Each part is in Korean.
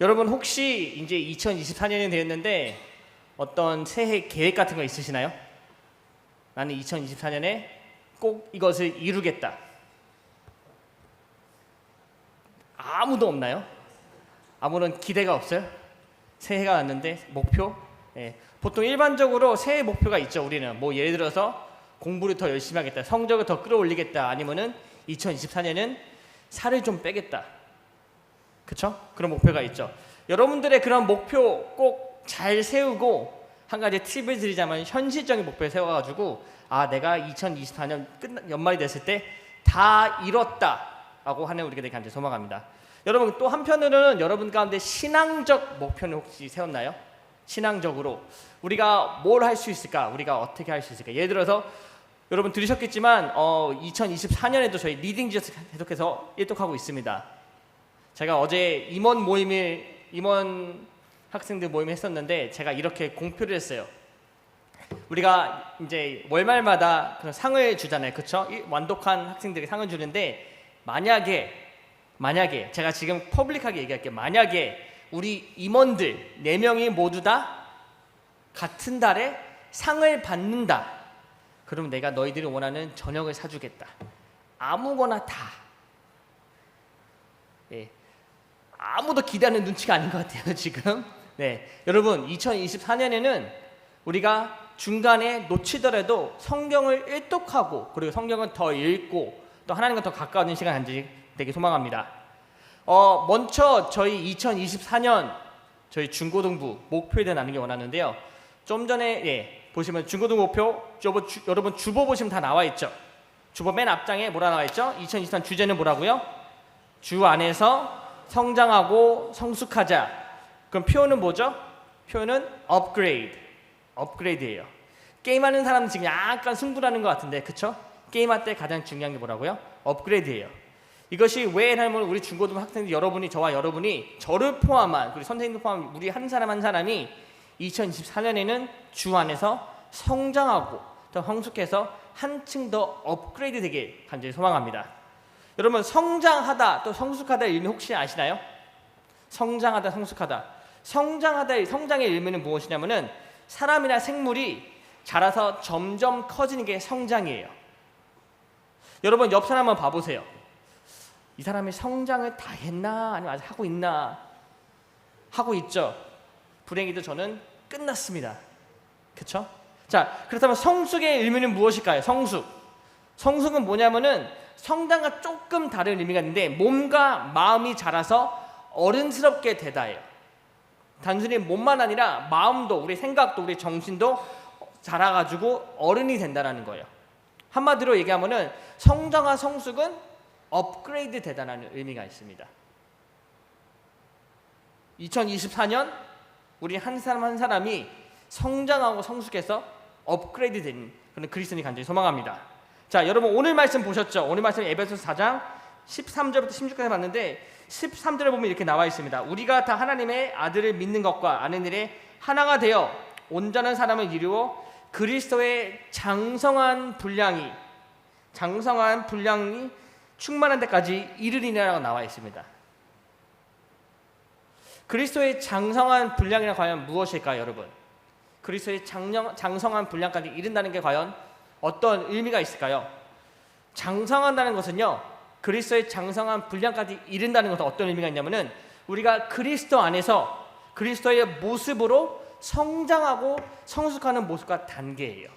여러분 혹시 이제 2024년이 되었는데 어떤 새해 계획 같은 거 있으시나요? 나는 2024년에 꼭 이것을 이루겠다. 아무도 없나요? 아무런 기대가 없어요? 새해가 왔는데 목표? 보통 일반적으로 새해 목표가 있죠. 우리는 뭐 예를 들어서 공부를 더 열심히 하겠다, 성적을 더 끌어올리겠다, 아니면은 2024년은 살을 좀 빼겠다. 그쵸? 그런 목표가 있죠. 여러분들의 그런 목표 꼭 잘 세우고, 한 가지 팁을 드리자면 현실적인 목표를 세워가지고 내가 2024년 연말이 됐을 때 다 이뤘다 라고 하는 우리가 되게 간절히 소망합니다. 여러분 또 한편으로는 여러분 가운데 신앙적 목표는 혹시 세웠나요? 신앙적으로 우리가 뭘 할 수 있을까? 우리가 어떻게 할 수 있을까? 예를 들어서 여러분 들으셨겠지만 2024년에도 저희 리딩 지저스 계속해서 일독하고 있습니다. 제가 어제 임원 학생들 모임을 했었는데 제가 이렇게 공표를 했어요. 우리가 이제 월말마다 그런 상을 주잖아요. 그쵸? 완독한 학생들에게 상을 주는데 만약에 제가 지금 퍼블릭하게 얘기할게요. 만약에 우리 임원들 4명이 모두 다 같은 달에 상을 받는다. 그럼 내가 너희들이 원하는 저녁을 사주겠다. 아무거나 다. 아무도 기대하는 눈치가 아닌 것 같아요 지금. 여러분 2024년에는 우리가 중간에 놓치더라도 성경을 일독하고, 그리고 성경을 더 읽고 또 하나님과 더 가까워지는 시간 간절히 되게 소망합니다. 먼저 저희 2024년 저희 중고등부 목표에 대해 나누기 원하는데요. 좀 전에 보시면 중고등 목표 여러분 주보 보시면 다 나와 있죠. 주보 맨 앞장에 뭐라 나와 있죠? 2024년 주제는 뭐라고요? 주 안에서 성장하고 성숙하자. 그럼 표현은 뭐죠? 표현은 업그레이드예요. 게임하는 사람은 지금 약간 승부라는 것 같은데, 그쵸? 게임할 때 가장 중요한 게 뭐라고요? 업그레이드예요. 이것이 왜 하면 우리 중고등 학생들 여러분이, 저와 여러분이, 저를 포함한, 그리고 선생님도 포함한 우리 한 사람 한 사람이 2024년에는 주 안에서 성장하고 더 성숙해서 한층 더 업그레이드 되길 간절히 소망합니다. 여러분 성장하다 또 성숙하다의 의미 혹시 아시나요? 성장하다, 성숙하다. 성장의 의미는 무엇이냐면은 사람이나 생물이 자라서 점점 커지는 게 성장이에요. 여러분 옆 사람 한번 봐보세요. 이 사람이 성장을 다 했나? 아니면 아직 하고 있나? 하고 있죠. 불행히도 저는 끝났습니다. 그쵸? 자, 그렇다면 성숙의 의미는 무엇일까요? 성숙은 뭐냐면은 성장과 조금 다른 의미가 있는데 몸과 마음이 자라서 어른스럽게 되다예요. 단순히 몸만 아니라 마음도, 우리 생각도, 우리 정신도 자라가지고 어른이 된다는 거예요. 한마디로 얘기하면은 성장과 성숙은 업그레이드 되다는 의미가 있습니다. 2024년 우리 한 사람 한 사람이 성장하고 성숙해서 업그레이드 된 그런 그리스도인이 간절히 소망합니다. 자, 여러분 오늘 말씀 보셨죠? 오늘 말씀 에베소서 4장 13절부터 16절까지 봤는데 13절에 보면 이렇게 나와 있습니다. 우리가 다 하나님의 아들을 믿는 것과 아는 일에 하나가 되어 온전한 사람을 이루어 그리스도의 장성한 분량이 충만한 데까지 이르리라고 나와 있습니다. 그리스도의 장성한 분량이란 과연 무엇일까요, 여러분? 그리스도의 장성한 분량까지 이른다는 게 과연 어떤 의미가 있을까요? 장성한다는 것은요, 그리스도의 장성한 분량까지 이른다는 것은 어떤 의미가 있냐면은 우리가 그리스도 안에서 그리스도의 모습으로 성장하고 성숙하는 모습과 단계예요.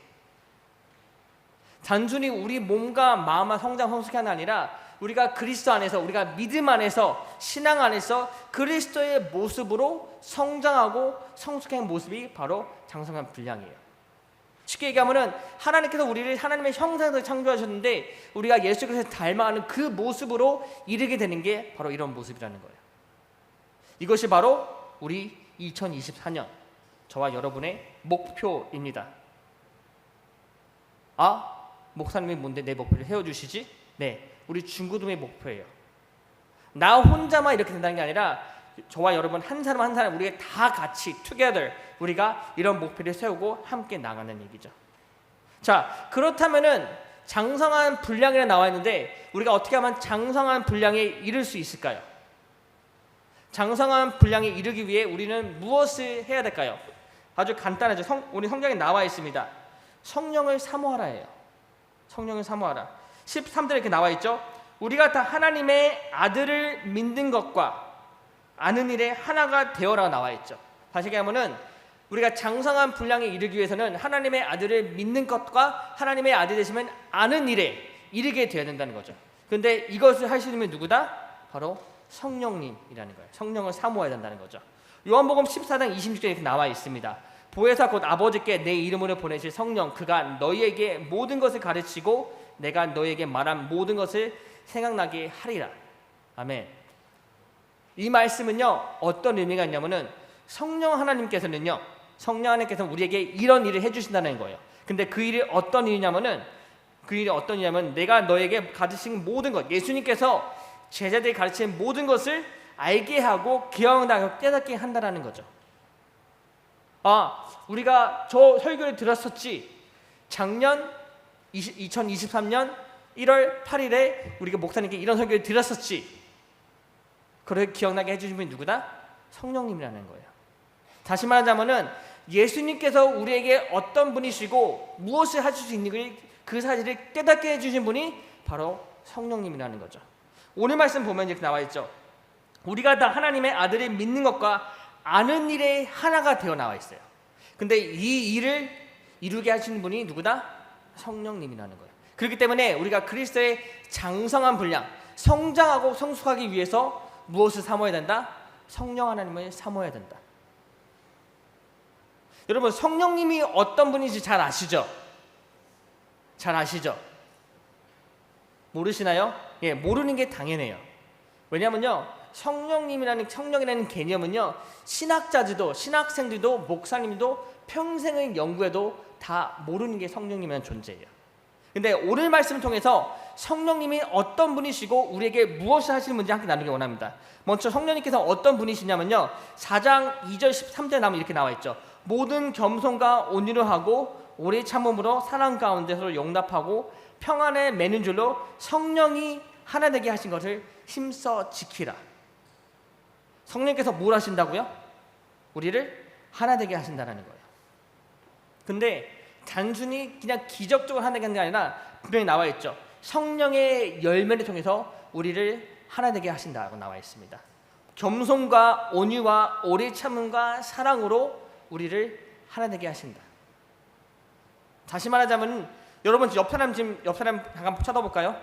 단순히 우리 몸과 마음만 성숙하는 게 아니라 우리가 그리스도 안에서, 우리가 믿음 안에서, 신앙 안에서 그리스도의 모습으로 성장하고 성숙한 모습이 바로 장성한 분량이에요. 쉽게 얘기하면은 하나님께서 우리를 하나님의 형상에서 창조하셨는데 우리가 예수 그리스도를 닮아가는 그 모습으로 이르게 되는 게 바로 이런 모습이라는 거예요. 이것이 바로 우리 2024년 저와 여러분의 목표입니다. 목사님이 뭔데 내 목표를 세워주시지? 우리 중고등의 목표예요. 나 혼자만 이렇게 된다는 게 아니라 저와 여러분 한 사람 한 사람 우리가 다 같이 together 우리가 이런 목표를 세우고 함께 나가는 얘기죠. 자, 그렇다면은 장성한 분량이라 나와 있는데 우리가 어떻게 하면 장성한 분량에 이를 수 있을까요? 장성한 분량에 이르기 위해 우리는 무엇을 해야 될까요? 아주 간단하죠. 우리 성경에 나와 있습니다. 성령을 사모하라예요. 성령을 사모하라. 13절에 이렇게 나와 있죠. 우리가 다 하나님의 아들을 믿는 것과 아는 일에 하나가 되어라 나와 있죠. 다시 얘기하면은 우리가 장성한 분량에 이르기 위해서는 하나님의 아들을 믿는 것과 하나님의 아들 되시면 아는 일에 이르게 되어야 된다는 거죠. 그런데 이것을 하시는 분이 누구다? 바로 성령님이라는 거예요. 성령을 사모해야 된다는 거죠. 요한복음 14장 26절에 이렇게 나와 있습니다. 보혜사 곧 아버지께 내 이름으로 보내실 성령 그가 너희에게 모든 것을 가르치고 내가 너희에게 말한 모든 것을 생각나게 하리라. 아멘. 이 말씀은요 어떤 의미가 있냐면은 성령 하나님께서는 우리에게 이런 일을 해주신다는 거예요. 근데 그 일이 어떤 일이냐면 내가 너에게 가르친 모든 것, 예수님께서 제자들이 가르친 모든 것을 알게 하고 기억나고 깨닫게 한다라는 거죠. 우리가 저 설교를 들었었지. 작년 2023년 1월 8일에 우리가 목사님께 이런 설교를 들었었지. 그걸 기억나게 해주신 분이 누구다? 성령님이라는 거예요. 다시 말하자면은 예수님께서 우리에게 어떤 분이시고 무엇을 하실 수 있는 그 사실을 깨닫게 해주신 분이 바로 성령님이라는 거죠. 오늘 말씀 보면 이렇게 나와 있죠. 우리가 다 하나님의 아들을 믿는 것과 아는 일에 하나가 되어 나와 있어요. 근데 이 일을 이루게 하시는 분이 누구다? 성령님이라는 거예요. 그렇기 때문에 우리가 그리스도의 장성한 분량, 성장하고 성숙하기 위해서 무엇을 사모해야 된다? 성령 하나님을 사모해야 된다. 여러분 성령님이 어떤 분인지 잘 아시죠? 잘 아시죠? 모르시나요? 예, 모르는 게 당연해요. 왜냐하면요 성령이라는 개념은요 신학자들도 신학생들도 목사님도 평생을 연구해도 다 모르는 게 성령님이라는 존재예요. 근데 오늘 말씀을 통해서 성령님이 어떤 분이시고 우리에게 무엇을 하시는 문제 함께 나누기 원합니다. 먼저 성령님께서 어떤 분이시냐면요 4장 2절 13절에 나오면 이렇게 나와 있죠. 모든 겸손과 온유로 하고 오래 참음으로 사랑 가운데 서로 용납하고 평안에 매는 줄로 성령이 하나 되게 하신 것을 힘써 지키라. 성령께서 뭘 하신다고요? 우리를 하나 되게 하신다는 거예요. 근데 단순히 그냥 기적적으로 하나 되게 하는 게 아니라 분명히 나와 있죠. 성령의 열매를 통해서 우리를 하나 되게 하신다고 나와 있습니다. 겸손과 온유와 오래 참음과 사랑으로 우리를 하나 되게 하신다. 다시 말하자면 여러분 옆 사람 잠깐 쳐다볼까요?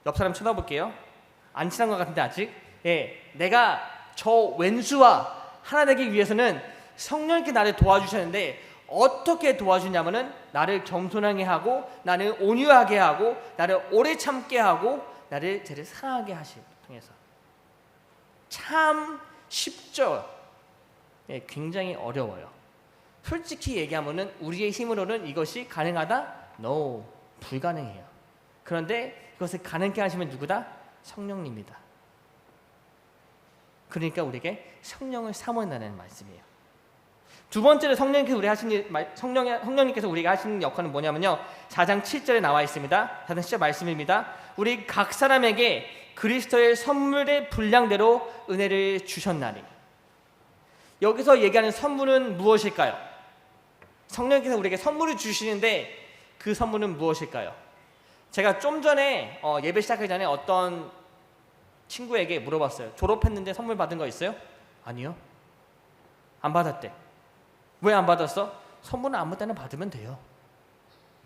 옆 사람 쳐다볼게요. 안 친한 것 같은데 아직. 예, 내가 저 왼수와 하나 되기 위해서는 성령님께 나를 도와주셨는데 어떻게 도와주냐면은 나를 겸손하게 하고 나를 온유하게 하고 나를 오래 참게 하고 나를 사랑하게 하심 통해서. 참 쉽죠. 예, 굉장히 어려워요. 솔직히 얘기하면은 우리의 힘으로는 이것이 가능하다? No, 불가능해요. 그런데 그것을 가능케 하시면 누구다? 성령님이다. 그러니까 우리에게 성령을 사모한다는 말씀이에요. 두 번째로 성령님께서 우리가 하시는 역할은 뭐냐면요 4장 7절에 나와 있습니다. 4장 7절 말씀입니다. 우리 각 사람에게 그리스도의 선물의 분량대로 은혜를 주셨나니. 여기서 얘기하는 선물은 무엇일까요? 성령께서 우리에게 선물을 주시는데 그 선물은 무엇일까요? 제가 좀 전에 예배 시작하기 전에 어떤 친구에게 물어봤어요. 졸업했는데 선물 받은 거 있어요? 아니요. 안 받았대. 왜 안 받았어? 선물은 아무 때나 받으면 돼요.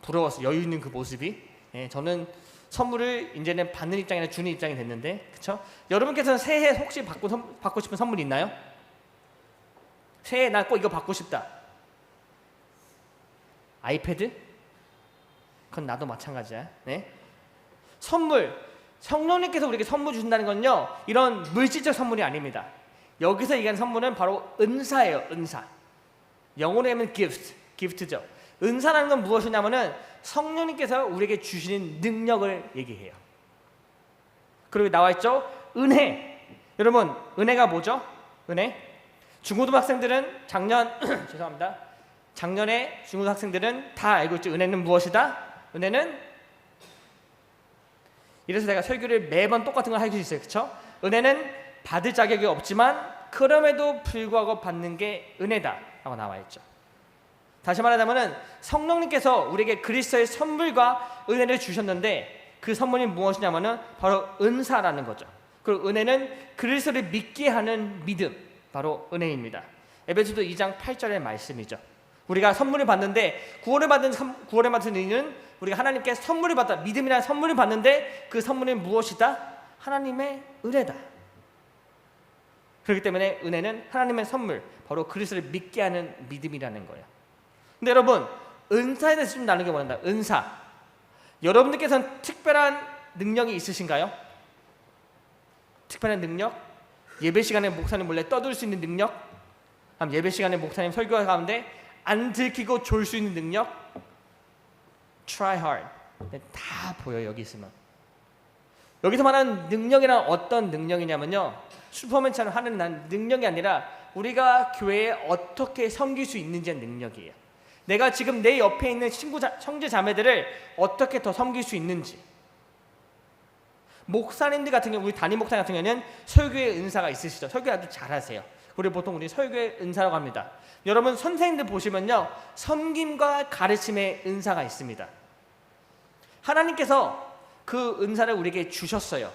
부러웠어. 여유 있는 그 모습이. 예, 저는 선물을 이제는 받는 입장이 아니라 주는 입장이 됐는데, 그렇죠? 여러분께서는 새해 혹시 받고 싶은 선물 있나요? 새해 나 꼭 이거 받고 싶다. 아이패드? 그건 나도 마찬가지야. 네? 선물. 성령님께서 우리에게 선물 주신다는 건요 이런 물질적 선물이 아닙니다. 여기서 얘기하는 선물은 바로 은사예요. 은사. 영어로 하면 gift죠. 은사라는 건 무엇이냐면은 성령님께서 우리에게 주시는 능력을 얘기해요. 그리고 나와 있죠. 은혜. 여러분 은혜가 뭐죠? 은혜. 중고등학생들은 작년에 중고등학생들은 다 알고 있죠. 은혜는 무엇이다? 은혜는 이래서 내가 설교를 매번 똑같은 걸 할 수 있어요. 그렇죠? 은혜는 받을 자격이 없지만 그럼에도 불구하고 받는 게 은혜다라고 나와 있죠. 다시 말하자면 성령님께서 우리에게 그리스도의 선물과 은혜를 주셨는데 그 선물이 무엇이냐면은 바로 은사라는 거죠. 그 은혜는 그리스도를 믿게 하는 믿음, 바로 은혜입니다. 에베소서 2장 8절의 말씀이죠. 우리가 선물을 받는데 구원을 받은 이유는 우리가 하나님께 선물을 받다, 믿음이라는 선물을 받는데 그 선물은 무엇이다? 하나님의 은혜다. 그렇기 때문에 은혜는 하나님의 선물, 바로 그리스도를 믿게 하는 믿음이라는 거예요. 근데 여러분, 은사에 대해서 좀 나누기 원한다. 은사. 여러분들께서는 특별한 능력이 있으신가요? 특별한 능력? 예배 시간에 목사님 몰래 떠들 수 있는 능력? 예배 시간에 목사님 설교가 가는데 안 들키고 졸 수 있는 능력? Try hard. 다 보여 여기 있으면. 여기서 말하는 능력이란 어떤 능력이냐면요, 슈퍼맨처럼 하는 능력이 아니라 우리가 교회에 어떻게 섬길 수 있는지의 능력이에요. 내가 지금 내 옆에 있는 형제 자매들을 어떻게 더 섬길 수 있는지. 목사님들 같은 경우, 우리 담임 목사님 같은 경우는 설교의 은사가 있으시죠. 설교 아주 잘하세요. 보통 우리 설교의 은사라고 합니다. 여러분 선생님들 보시면요, 섬김과 가르침의 은사가 있습니다. 하나님께서 그 은사를 우리에게 주셨어요.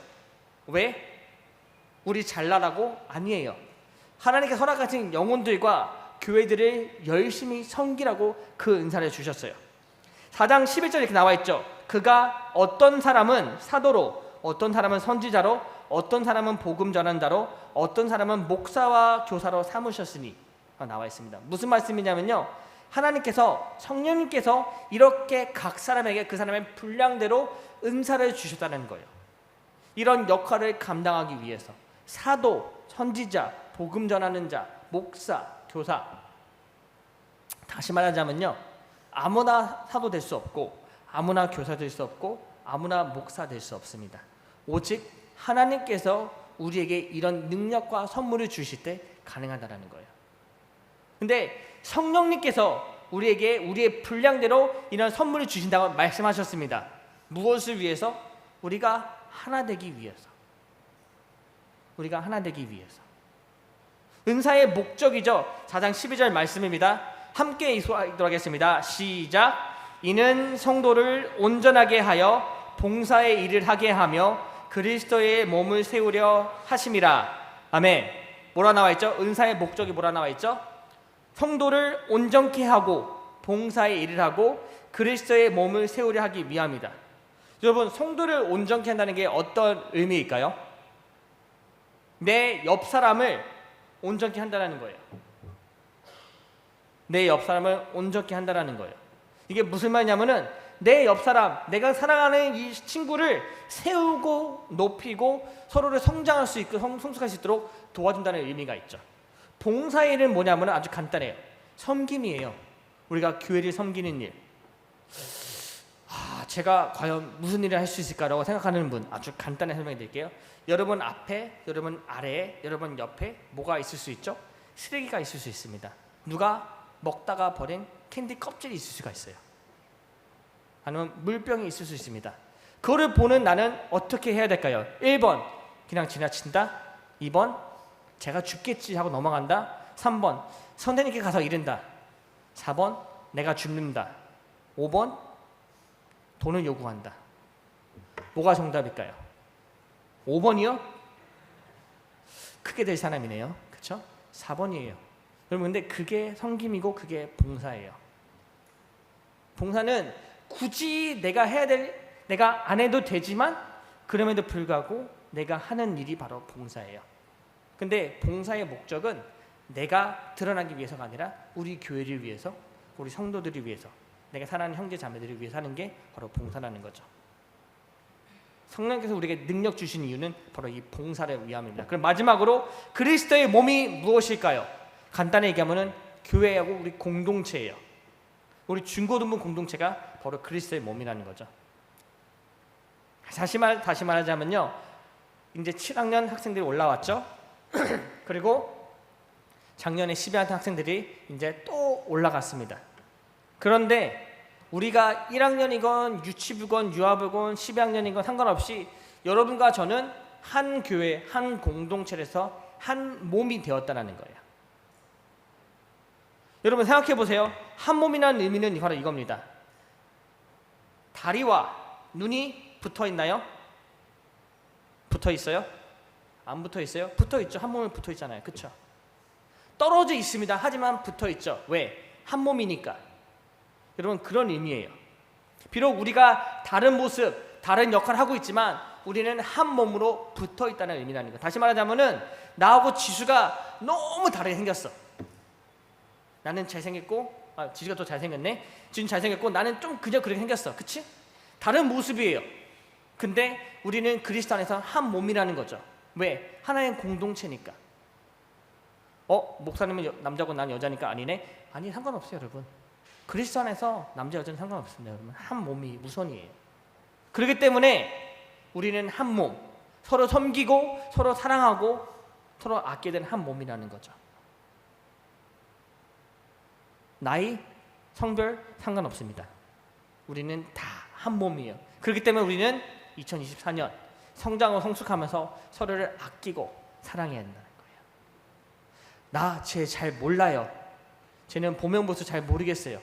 왜? 우리 잘나라고? 아니에요. 하나님께서 허락하신 영혼들과 교회들을 열심히 섬기라고 그 은사를 주셨어요. 4장 11절에 이렇게 나와 있죠. 그가 어떤 사람은 사도로, 어떤 사람은 선지자로, 어떤 사람은 복음 전환자로, 어떤 사람은 목사와 교사로 삼으셨으니 나와 있습니다. 무슨 말씀이냐면요, 하나님께서, 성령님께서 이렇게 각 사람에게 그 사람의 분량대로 은사를 주셨다는 거예요. 이런 역할을 감당하기 위해서 사도, 선지자, 복음 전하는 자, 목사, 교사. 다시 말하자면요, 아무나 사도 될 수 없고, 아무나 교사 될 수 없고, 아무나 목사 될 수 없습니다. 오직 하나님께서 우리에게 이런 능력과 선물을 주실 때 가능하다는 거예요. 근데 성령님께서 우리에게 우리의 분량대로 이런 선물을 주신다고 말씀하셨습니다. 무엇을 위해서? 우리가 하나 되기 위해서. 우리가 하나 되기 위해서. 은사의 목적이죠. 4장 12절 말씀입니다. 함께 읽도록 하겠습니다. 시작. 이는 성도를 온전하게 하여 봉사의 일을 하게 하며 그리스도의 몸을 세우려 하심이라. 아멘. 뭐라 나와 있죠? 은사의 목적이 뭐라 나와 있죠? 성도를 온전케 하고 봉사의 일을 하고 그리스도의 몸을 세우려 하기 위함이다. 여러분, 성도를 온전케 한다는 게 어떤 의미일까요? 내 옆 사람을 온전케 한다는 거예요. 내 옆 사람을 온전케 한다는 거예요. 이게 무슨 말이냐면은 내 옆 사람, 내가 사랑하는 이 친구를 세우고 높이고 서로를 성장할 수 있고 성숙할 수 있도록 도와준다는 의미가 있죠. 봉사일은 뭐냐면 아주 간단해요. 섬김이에요. 우리가 교회를 섬기는 일. 제가 과연 무슨 일을 할 수 있을까라고 생각하는 분, 아주 간단히 설명해 드릴게요. 여러분 앞에, 여러분 아래에, 여러분 옆에 뭐가 있을 수 있죠? 쓰레기가 있을 수 있습니다. 누가 먹다가 버린 캔디 껍질이 있을 수가 있어요. 아니면 물병이 있을 수 있습니다. 그거를 보는 나는 어떻게 해야 될까요? 1번 그냥 지나친다. 2번 제가 죽겠지 하고 넘어간다. 3번 선생님께 가서 이른다. 4번 내가 죽는다. 5번 돈을 요구한다. 뭐가 정답일까요? 5번이요? 크게 될 사람이네요. 그렇죠? 4번이에요. 여러분, 근데 그게 섬김이고 그게 봉사예요. 봉사는 굳이 내가 안 해도 되지만 그럼에도 불구하고 내가 하는 일이 바로 봉사예요. 근데 봉사의 목적은 내가 드러나기 위해서가 아니라 우리 교회를 위해서, 우리 성도들을 위해서, 내가 사랑하는 형제 자매들을 위해서 하는 게 바로 봉사라는 거죠. 성령께서 우리에게 능력 주신 이유는 바로 이 봉사를 위함입니다. 그럼 마지막으로 그리스도의 몸이 무엇일까요? 간단히 얘기하면은 교회하고 우리 공동체예요. 우리 중고등부 공동체가 바로 그리스도의 몸이라는 거죠. 다시 말하자면요, 이제 7학년 학생들이 올라왔죠. 그리고 작년에 12학년 학생들이 이제 또 올라갔습니다. 그런데 우리가 1학년이건 유치부건 유아부건 12학년이건 상관없이 여러분과 저는 한 교회, 한 공동체에서 한 몸이 되었다는 거예요. 여러분 생각해 보세요. 한 몸이라는 의미는 바로 이겁니다. 다리와 눈이 붙어 있나요? 붙어 있어요? 안 붙어 있어요? 붙어 있죠. 한 몸에 붙어 있잖아요. 그렇죠? 떨어져 있습니다. 하지만 붙어 있죠. 왜? 한 몸이니까. 여러분 그런 의미예요. 비록 우리가 다른 모습, 다른 역할을 하고 있지만 우리는 한 몸으로 붙어 있다는 의미라는 거. 다시 말하자면은 나하고 지수가 너무 다르게 생겼어. 나는 잘생겼고, 지수가 더 잘생겼네. 지수는 잘생겼고 나는 좀 그냥 그렇게 생겼어. 그치? 다른 모습이에요. 근데 우리는 그리스도 안에서 한 몸이라는 거죠. 왜? 하나의 공동체니까. 목사님은 남자고 난 여자니까 아니네? 아니 상관없어요 여러분. 그리스도 안에서 남자 여자는 상관없습니다 여러분. 한 몸이 우선이에요. 그렇기 때문에 우리는 한 몸, 서로 섬기고 서로 사랑하고 서로 아끼게 되는 한 몸이라는 거죠. 나이, 성별 상관없습니다. 우리는 다 한 몸이에요. 그렇기 때문에 우리는 2024년 성장하고 성숙하면서 서로를 아끼고 사랑해야 한다는 거예요. 나 쟤 잘 몰라요. 쟤는 보면 볼수록 잘 모르겠어요.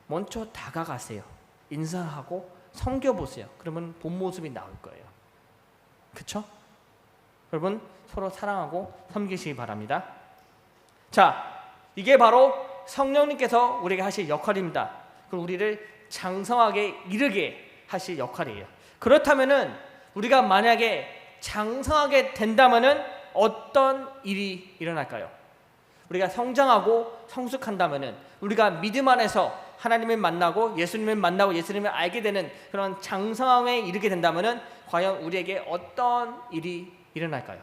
먼저 다가가세요. 인사하고 섬겨보세요. 그러면 본 모습이 나올 거예요. 그쵸? 여러분 서로 사랑하고 섬기시기 바랍니다. 자, 이게 바로 성령님께서 우리에게 하실 역할입니다. 그리고 우리를 장성하게 이르게 하실 역할이에요. 그렇다면은 우리가 만약에 장성하게 된다면은 어떤 일이 일어날까요? 우리가 성장하고 성숙한다면은 우리가 믿음 안에서 하나님을 만나고 예수님을 만나고 예수님을 알게 되는 그런 장성함에 이르게 된다면은 과연 우리에게 어떤 일이 일어날까요?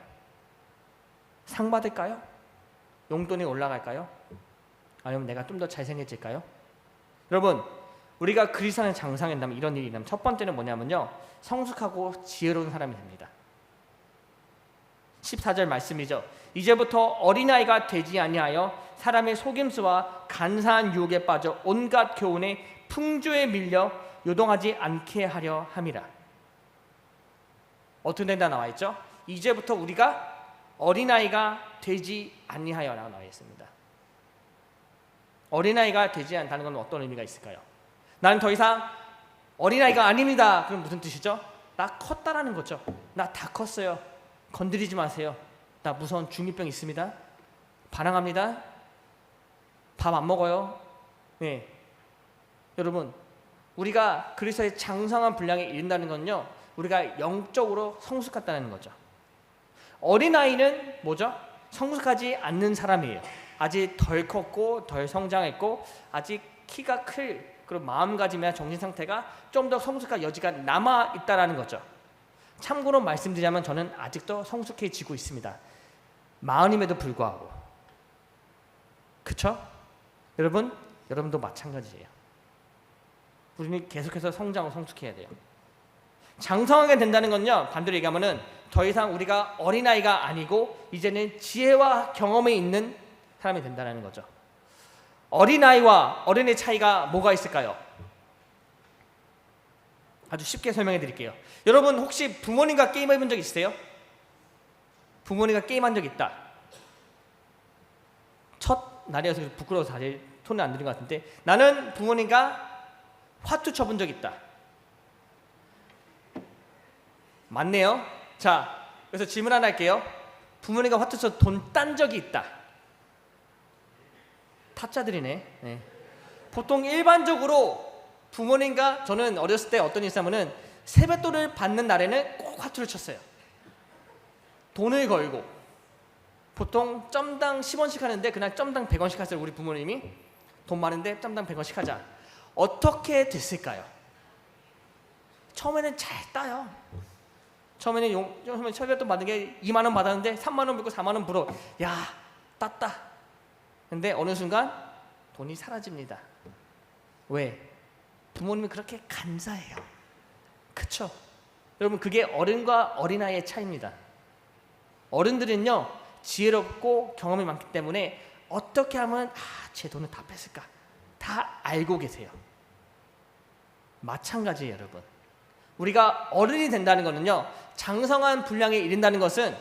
상 받을까요? 용돈이 올라갈까요? 아니면 내가 좀 더 잘생겨질까요? 여러분 우리가 그리스도 안에 장성한다면 이런 일이 일어나면 첫 번째는 뭐냐면요, 성숙하고 지혜로운 사람이 됩니다. 14절 말씀이죠. 이제부터 어린아이가 되지 아니하여 사람의 속임수와 간사한 유혹에 빠져 온갖 교훈에 풍조에 밀려 요동하지 않게 하려 함이라. 어떤 데다 나와 있죠? 이제부터 우리가 어린아이가 되지 아니하여라고 나와 있습니다. 어린아이가 되지 않다는 건 어떤 의미가 있을까요? 나는 더 이상 어린아이가 아닙니다. 그럼 무슨 뜻이죠? 나 컸다라는 거죠. 나 다 컸어요. 건드리지 마세요. 나 무서운 중2병 있습니다. 반항합니다. 밥 안 먹어요. 네. 여러분 우리가 그리스도의 장성한 분량에 이른다는 건요, 우리가 영적으로 성숙했다는 거죠. 어린아이는 뭐죠? 성숙하지 않는 사람이에요. 아직 덜 컸고 덜 성장했고 아직 키가 클 그런 마음가짐이나 정신 상태가 좀 더 성숙할 여지가 남아 있다라는 거죠. 참고로 말씀드리자면 저는 아직도 성숙해지고 있습니다. 마흔임에도 불구하고. 그쵸? 여러분도 마찬가지예요. 우리는 계속해서 성장하고 성숙해야 돼요. 장성하게 된다는 건요, 반대로 얘기하면은 더 이상 우리가 어린아이가 아니고 이제는 지혜와 경험이 있는 사람이 된다는 거죠. 어린아이와 어른의 차이가 뭐가 있을까요? 아주 쉽게 설명해 드릴게요. 여러분 혹시 부모님과 게임해 본 적 있으세요? 부모님과 게임한 적 있다. 첫 날이어서 부끄러워서 다시 손을 안 드린 것 같은데, 나는 부모님과 화투 쳐본 적 있다. 맞네요. 자, 그래서 질문 하나 할게요. 부모님과 화투 쳐 돈 딴 적이 있다. 타짜들이네. 네. 보통 일반적으로 부모님과, 저는 어렸을 때 어떤 일이 있었냐면은 세뱃돈을 받는 날에는 꼭 화투를 쳤어요. 돈을 걸고 보통 점당 10원씩 하는데 그날 점당 100원씩 하세요. 우리 부모님이 돈 많은데 점당 100원씩 하자. 어떻게 됐을까요? 처음에는 잘 따요. 처음에는 세뱃돈 받은 게 2만 원 받았는데 3만 원 받고 4만 원 불어. 야, 땄다. 근데 어느 순간 돈이 사라집니다. 왜? 부모님이 그렇게 간사해요. 그쵸? 여러분 그게 어른과 어린아이의 차이입니다. 어른들은요 지혜롭고 경험이 많기 때문에 어떻게 하면 제 돈을 다 뺐을까 다 알고 계세요. 마찬가지예요 여러분. 우리가 어른이 된다는 것은요, 장성한 분량에 이른다는 것은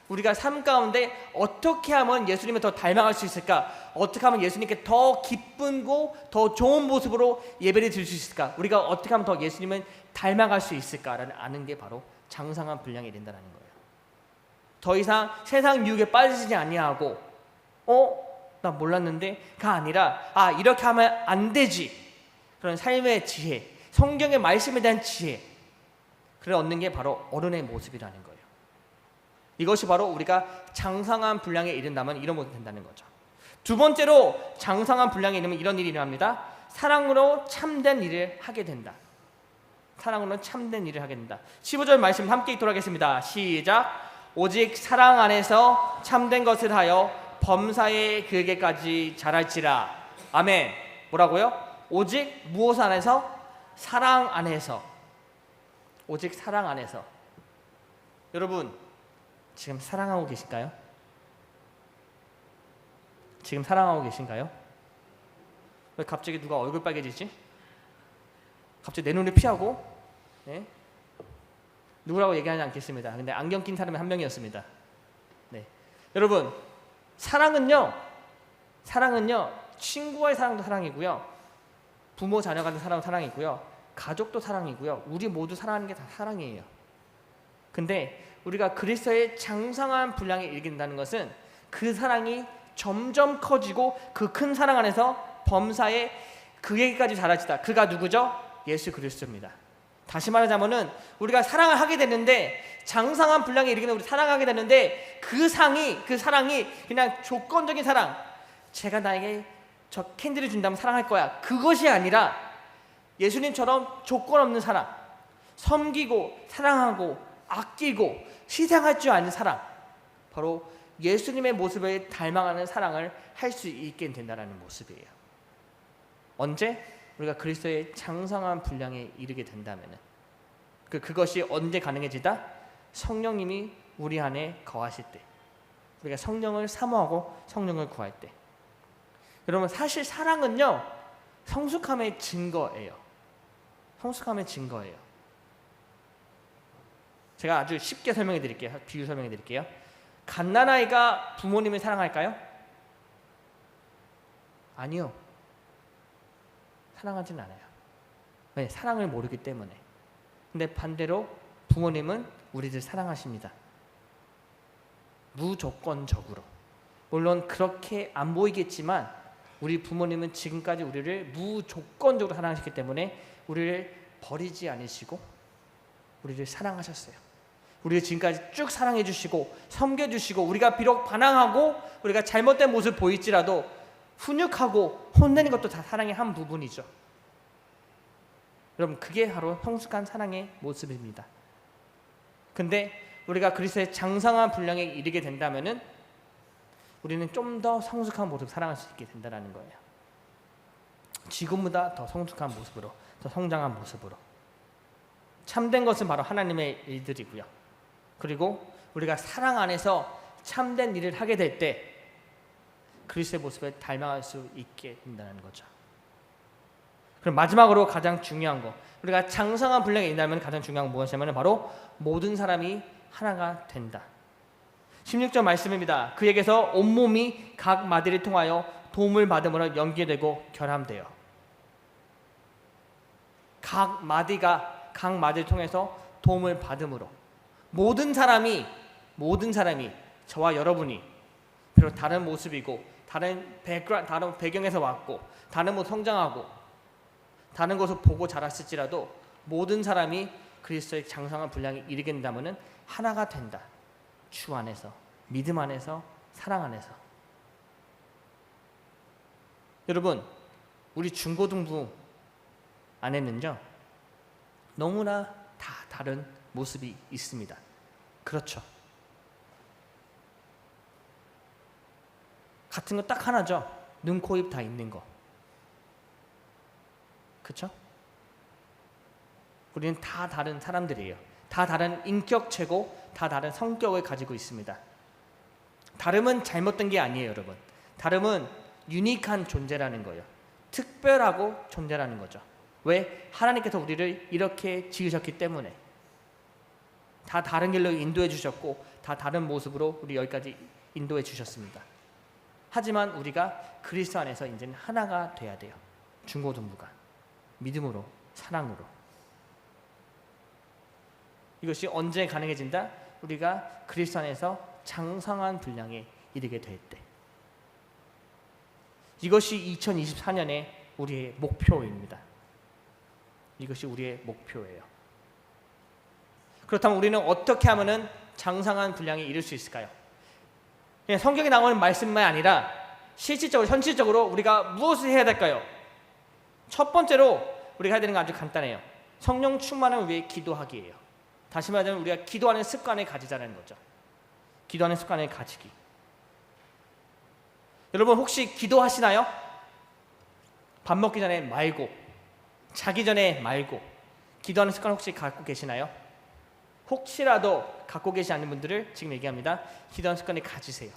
우리가 삶 가운데 어떻게 하면 예수님을 더 닮아갈 수 있을까? 어떻게 하면 예수님께 더 기쁘고 더 좋은 모습으로 예배를 드릴 수 있을까? 우리가 어떻게 하면 더 예수님을 닮아갈 수 있을까라는 아는 게 바로 장성한 분량에 이른다는 거예요. 더 이상 세상 유혹에 빠지지 아니하고 나 몰랐는데가 아니라 이렇게 하면 안 되지. 그런 삶의 지혜, 성경의 말씀에 대한 지혜, 그를 얻는 게 바로 어른의 모습이라는 거예요. 이것이 바로 우리가 장성한 분량에 이른다면 이런 모습이 된다는 거죠. 두 번째로 장성한 분량에 이르면 이런 일이 일어납니다. 사랑으로 참된 일을 하게 된다. 사랑으로 참된 일을 하게 된다. 15절 말씀 함께 읽도록 하겠습니다. 시작. 오직 사랑 안에서 참된 것을 하여 범사에 그에게까지 자랄지라. 아멘. 뭐라고요? 오직 무엇 안에서? 사랑 안에서. 오직 사랑 안에서. 여러분, 지금 사랑하고 계신가요? 지금 사랑하고 계신가요? 왜 갑자기 누가 얼굴 빨개지지? 갑자기 내 눈을 피하고? 네? 누구라고 얘기하지 않겠습니다. 근데 안경 낀 사람이 한 명이었습니다. 네. 여러분, 사랑은요, 친구와의 사랑도 사랑이고요, 부모 자녀 간의 사랑도 사랑이고요, 가족도 사랑이고요, 우리 모두 사랑하는 게 다 사랑이에요. 근데 우리가 그리스도의 장성한 분량에 이르는다는 것은 그 사랑이 점점 커지고 그 큰 사랑 안에서 범사에 그에게까지 자라지다. 그가 누구죠? 예수 그리스도입니다. 다시 말하자면은 우리가 사랑을 하게 되는데, 장성한 분량에 이르기는 우리 사랑하게 되는데, 그 사랑이 그냥 조건적인 사랑, 제가 나에게 저 캔디를 준다면 사랑할 거야, 그것이 아니라 예수님처럼 조건 없는 사랑, 섬기고 사랑하고 아끼고 희생할 줄 아는 사랑, 바로 예수님의 모습을 닮아가는 사랑을 할 수 있게 된다는 모습이에요. 언제? 우리가 그리스도의 장성한 분량에 이르게 된다면, 그것이 언제 가능해지다? 성령님이 우리 안에 거하실 때, 우리가 성령을 사모하고 성령을 구할 때. 여러분, 사실 사랑은요, 성숙함의 증거예요. 성숙함의 증거예요. 제가 아주 쉽게 설명해 드릴게요. 비유 설명해 드릴게요. 갓난아이가 부모님을 사랑할까요? 아니요. 사랑하진 않아요. 왜? 사랑을 모르기 때문에. 근데 반대로 부모님은 우리를 사랑하십니다. 무조건적으로. 물론 그렇게 안 보이겠지만 우리 부모님은 지금까지 우리를 무조건적으로 사랑하셨기 때문에 우리를 버리지 않으시고 우리를 사랑하셨어요. 우리를 지금까지 쭉 사랑해 주시고 섬겨주시고, 우리가 비록 반항하고 우리가 잘못된 모습을 보일지라도 훈육하고 혼내는 것도 다 사랑의 한 부분이죠. 여러분, 그게 바로 성숙한 사랑의 모습입니다. 근데 우리가 그리스도의 장성한 분량에 이르게 된다면은 우리는 좀 더 성숙한 모습을 사랑할 수 있게 된다는 거예요. 지금보다 더 성숙한 모습으로, 더 성장한 모습으로. 참된 것은 바로 하나님의 일들이고요. 그리고 우리가 사랑 안에서 참된 일을 하게 될 때 그리스도의 모습을 닮아갈 수 있게 된다는 거죠. 그럼 마지막으로 가장 중요한 거, 우리가 장성한 분량에 있다면 가장 중요한 건 무엇이냐면 바로 모든 사람이 하나가 된다. 16절 말씀입니다. 그에게서 온몸이 각 마디를 통하여 도움을 받음으로 연계되고 결함돼요. 각 마디를 통해서 도움을 받음으로 모든 사람이 저와 여러분이 비록 다른 모습이고 다른 배경에서 왔고 다른 곳 성장하고 다른 것을 보고 자랐을지라도 모든 사람이 그리스도의 장성한 분량에 이르게 된다면 하나가 된다. 주 안에서, 믿음 안에서, 사랑 안에서. 여러분, 우리 중고등부 안에는요 너무나 다 다른 모습이 있습니다. 그렇죠. 같은 거 딱 하나죠. 눈, 코, 입 다 있는 거. 그렇죠? 우리는 다 다른 사람들이에요. 다 다른 인격체고 다 다른 성격을 가지고 있습니다. 다름은 잘못된 게 아니에요, 여러분. 다름은 유니크한 존재라는 거예요. 특별하고 존재라는 거죠. 왜? 하나님께서 우리를 이렇게 지으셨기 때문에. 다 다른 길로 인도해 주셨고 다 다른 모습으로 우리 여기까지 인도해 주셨습니다. 하지만 우리가 그리스도 안에서 이제는 하나가 돼야 돼요. 중고등부가 믿음으로, 사랑으로. 이것이 언제 가능해진다? 우리가 그리스도 안에서 장성한 분량에 이르게 될 때. 이것이 2024년의 우리의 목표입니다. 이것이 우리의 목표예요. 그렇다면 우리는 어떻게 하면은 장성한 분량에 이룰 수 있을까요? 그냥 성경에 나오는 말씀만 아니라 실질적으로, 현실적으로 우리가 무엇을 해야 될까요? 첫 번째로 우리가 해야 되는 건 아주 간단해요. 성령 충만을 위해 기도하기예요. 다시 말하자면 우리가 기도하는 습관을 가지자는 거죠. 기도하는 습관을 가지기. 여러분 혹시 기도하시나요? 밥 먹기 전에 말고, 자기 전에 말고 기도하는 습관 혹시 갖고 계시나요? 혹시라도 갖고 계시지 않는 분들을 지금 얘기합니다. 기도하는 습관을 가지세요.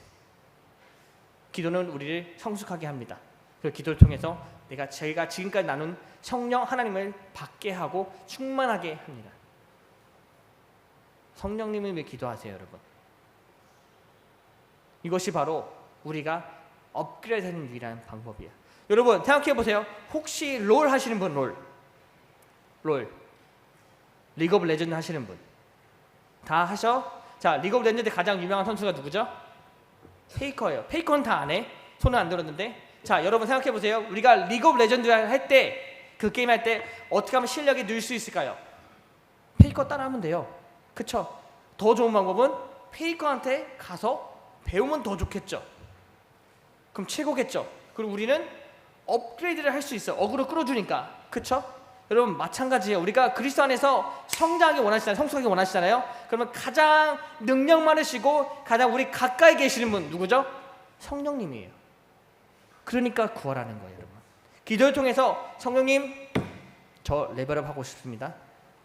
기도는 우리를 성숙하게 합니다. 그 기도를 통해서 제가 지금까지 나눈 성령 하나님을 받게 하고 충만하게 합니다. 성령님을 위해 기도하세요, 여러분. 이것이 바로 우리가 업그레이드하는 유일한 방법이에요. 여러분 생각해 보세요. 혹시 롤 하시는 분, 롤, 리그 오브 레전드 하시는 분 다 하셔? 자, 리그 오브 레전드 가장 유명한 선수가 누구죠? 페이커예요. 페이커는 다 안 해. 손은 안 들었는데. 자, 여러분 생각해 보세요. 우리가 리그 오브 레전드 할 때, 그 게임 할 때 어떻게 하면 실력이 늘 수 있을까요? 페이커 따라하면 돼요. 그쵸? 더 좋은 방법은 페이커한테 가서 배우면 더 좋겠죠. 그럼 최고겠죠. 그리고 우리는 업그레이드를 할 수 있어요. 어그로 끌어주니까. 그쵸? 여러분 마찬가지예요. 우리가 그리스도 안에서 성장하기 원하시잖아요. 성숙하기 원하시잖아요. 그러면 가장 능력 많으시고 가장 우리 가까이 계시는 분 누구죠? 성령님이에요. 그러니까 구하라는 거예요, 여러분. 기도를 통해서 성령님, 저 레벨업 하고 싶습니다.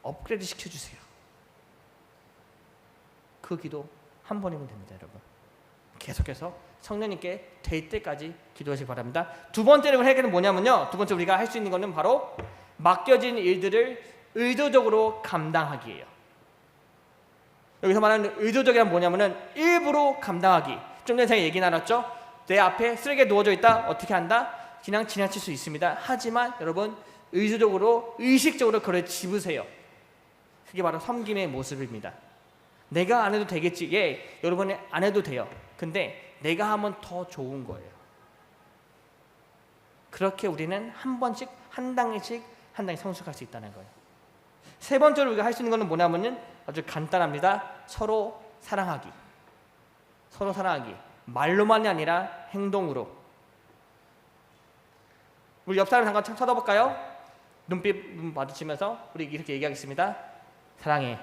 업그레이드 시켜주세요. 그 기도 한 번이면 됩니다, 여러분. 계속해서 성령님께 될 때까지 기도하시기 바랍니다. 두 번째로 해결은 뭐냐면요. 두 번째 우리가 할 수 있는 것은 바로 맡겨진 일들을 의도적으로 감당하기예요. 여기서 말하는 의도적이란 뭐냐면은 일부러 감당하기. 좀 전에 제가 얘기 나눴죠. 내 앞에 쓰레기가 누워져 있다. 어떻게 한다? 그냥 지나칠 수 있습니다. 하지만 여러분 의도적으로, 의식적으로 그걸 집으세요. 그게 바로 섬김의 모습입니다. 내가 안 해도 되겠지. 예, 여러분이 안 해도 돼요. 근데 내가 하면 더 좋은 거예요. 그렇게 우리는 한 번씩, 한 단계씩 성숙할 수 있다는 거예요. 세 번째로 우리가 할 수 있는 것은 뭐냐면은 아주 간단합니다. 서로 사랑하기. 서로 사랑하기. 말로만이 아니라 행동으로. 우리 옆 사람 잠깐 쳐다볼까요? 눈 마주치면서 우리 이렇게 얘기하겠습니다. 사랑해.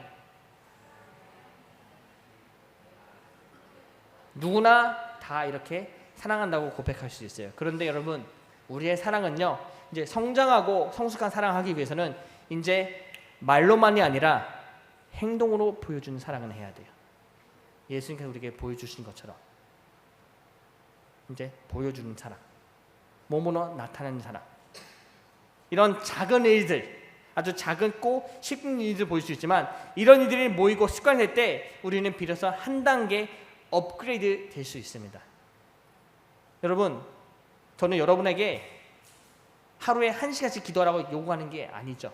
누구나 다 이렇게 사랑한다고 고백할 수 있어요. 그런데 여러분 우리의 사랑은요, 이제 성장하고 성숙한 사랑하기 위해서는 이제 말로만이 아니라 행동으로 보여주는 사랑을 해야 돼요. 예수님께서 우리에게 보여주신 것처럼 이제 보여주는 사랑, 몸으로 나타내는 사랑. 이런 작은 일들, 아주 작고 쉽은 일들 보일 수 있지만 이런 일들이 모이고 습관이 될 때 우리는 비로소 한 단계 업그레이드 될 수 있습니다. 여러분, 저는 여러분에게 하루에 1시간씩 기도하라고 요구하는 게 아니죠.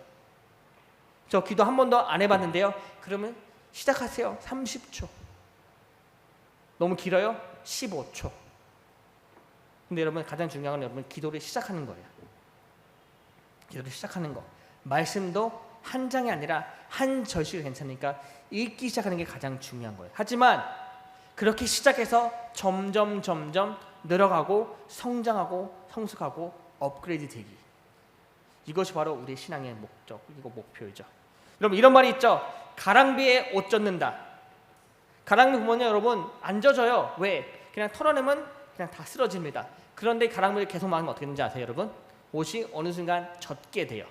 저 기도 한 번도 안 해봤는데요. 그러면 시작하세요. 30초. 너무 길어요? 15초. 근데 여러분 가장 중요한 건 여러분 기도를 시작하는 거예요. 기도를 시작하는 거. 말씀도 한 장이 아니라 한 절씩이 괜찮으니까 읽기 시작하는 게 가장 중요한 거예요. 하지만 그렇게 시작해서 점점 늘어가고 성장하고 성숙하고 업그레이드 되기. 이것이 바로 우리 신앙의 목적, 그리고 목표이죠. 여러분 이런 말이 있죠. 가랑비에 옷 젖는다. 가랑비 보면요 여러분 안 젖어요. 왜? 그냥 털어내면 그냥 다 쓰러집니다. 그런데 가랑비를 계속 막으면 어떻게 되는지 아세요, 여러분? 옷이 어느 순간 젖게 돼요.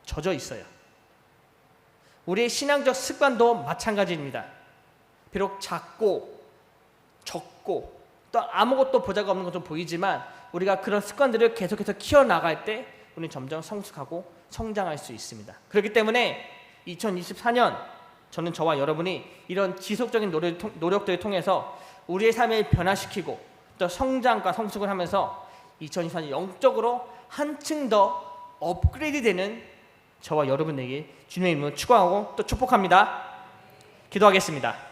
젖어 있어요. 우리의 신앙적 습관도 마찬가지입니다. 비록 작고 적고 또 아무것도 보잘것 없는 것처럼 보이지만 우리가 그런 습관들을 계속해서 키워나갈 때 우리는 점점 성숙하고 성장할 수 있습니다. 그렇기 때문에 2024년 저는 저와 여러분이 이런 지속적인 노력들을 통해서 우리의 삶을 변화시키고 또 성장과 성숙을 하면서 2024년 영적으로 한층 더 업그레이드 되는 저와 여러분에게 주님의 이름으로 축원하고 또 축복합니다. 기도하겠습니다.